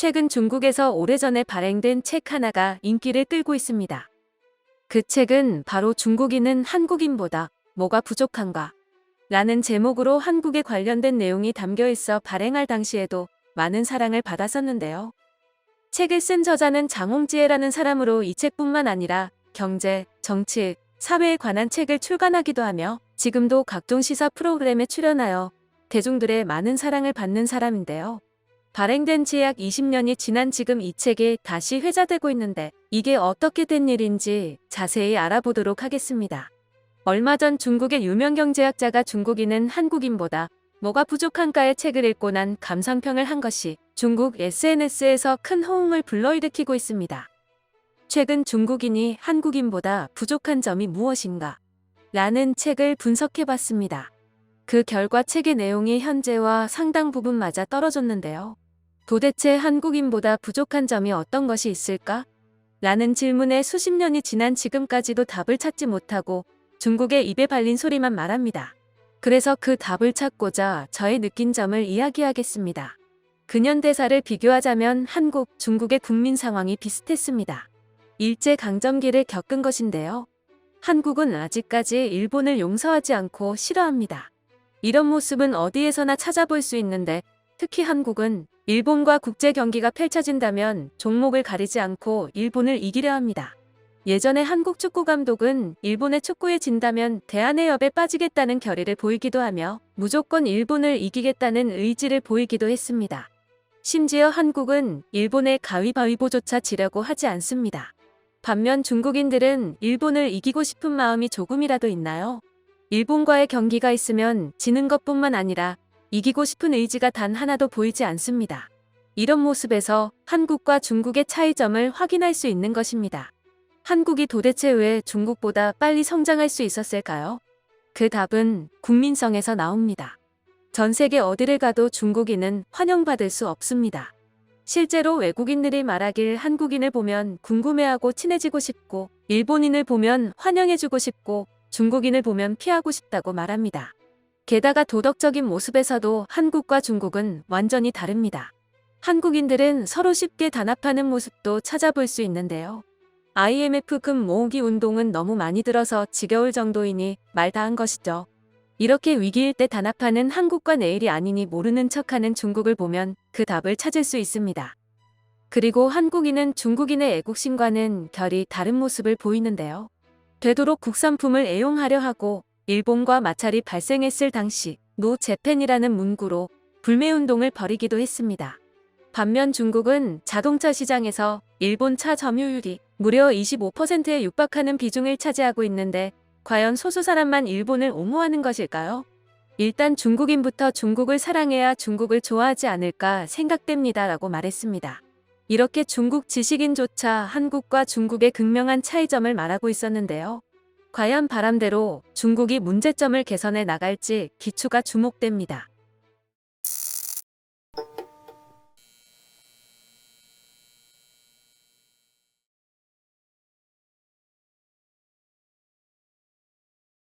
최근 중국에서 오래전에 발행된 책 하나가 인기를 끌고 있습니다. 그 책은 바로 중국인은 한국인보다 뭐가 부족한가? 라는 제목으로 한국에 관련된 내용이 담겨 있어 발행할 당시에도 많은 사랑을 받았었는데요. 책을 쓴 저자는 장홍지혜라는 사람으로 이 책뿐만 아니라 경제, 정치, 사회에 관한 책을 출간하기도 하며 지금도 각종 시사 프로그램에 출연하여 대중들의 많은 사랑을 받는 사람인데요. 발행된 지 약 20년이 지난 지금 이 책이 다시 회자되고 있는데 이게 어떻게 된 일인지 자세히 알아보도록 하겠습니다. 얼마 전 중국의 유명 경제학자가 중국인은 한국인보다 뭐가 부족한가의 책을 읽고 난 감상평을 한 것이 중국 SNS에서 큰 호응을 불러일으키고 있습니다. 최근 중국인이 한국인보다 부족한 점이 무엇인가? 라는 책을 분석해봤습니다. 그 결과 책의 내용이 현재와 상당 부분 맞아 떨어졌는데요. 도대체 한국인보다 부족한 점이 어떤 것이 있을까? 라는 질문에 수십 년이 지난 지금까지도 답을 찾지 못하고 중국의 입에 발린 소리만 말합니다. 그래서 그 답을 찾고자 저의 느낀 점을 이야기하겠습니다. 근현대사를 비교하자면 한국, 중국의 국민 상황이 비슷했습니다. 일제강점기를 겪은 것인데요. 한국은 아직까지 일본을 용서하지 않고 싫어합니다. 이런 모습은 어디에서나 찾아볼 수 있는데 특히 한국은 일본과 국제 경기가 펼쳐진다면 종목을 가리지 않고 일본을 이기려 합니다. 예전에 한국 축구 감독은 일본의 축구에 진다면 대한해협에 빠지겠다는 결의를 보이기도 하며 무조건 일본을 이기겠다는 의지를 보이기도 했습니다. 심지어 한국은 일본의 가위바위보조차 지려고 하지 않습니다. 반면 중국인들은 일본을 이기고 싶은 마음이 조금이라도 있나요? 일본과의 경기가 있으면 지는 것뿐만 아니라 이기고 싶은 의지가 단 하나도 보이지 않습니다. 이런 모습에서 한국과 중국의 차이점을 확인할 수 있는 것입니다. 한국이 도대체 왜 중국보다 빨리 성장할 수 있었을까요? 그 답은 국민성에서 나옵니다. 전 세계 어디를 가도 중국인은 환영받을 수 없습니다. 실제로 외국인들이 말하길 한국인을 보면 궁금해하고 친해지고 싶고 일본인을 보면 환영해주고 싶고 중국인을 보면 피하고 싶다고 말합니다. 게다가 도덕적인 모습에서도 한국과 중국은 완전히 다릅니다. 한국인들은 서로 쉽게 단합하는 모습도 찾아볼 수 있는데요. IMF 금 모으기 운동은 너무 많이 들어서 지겨울 정도이니 말 다 한 것이죠. 이렇게 위기일 때 단합하는 한국과 내일이 아니니 모르는 척하는 중국을 보면 그 답을 찾을 수 있습니다. 그리고 한국인은 중국인의 애국심과는 결이 다른 모습을 보이는데요. 되도록 국산품을 애용하려 하고 일본과 마찰이 발생했을 당시 노 재팬이라는 문구로 불매운동을 벌이기도 했습니다. 반면 중국은 자동차 시장에서 일본 차 점유율이 무려 25%에 육박하는 비중을 차지하고 있는데 과연 소수 사람만 일본을 옹호하는 것일까요? 일단 중국인부터 중국을 사랑해야 중국을 좋아하지 않을까 생각됩니다 라고 말했습니다. 이렇게 중국 지식인조차 한국과 중국의 극명한 차이점을 말하고 있었는데요. 과연 바람대로 중국이 문제점을 개선해 나갈지 기추가 주목됩니다.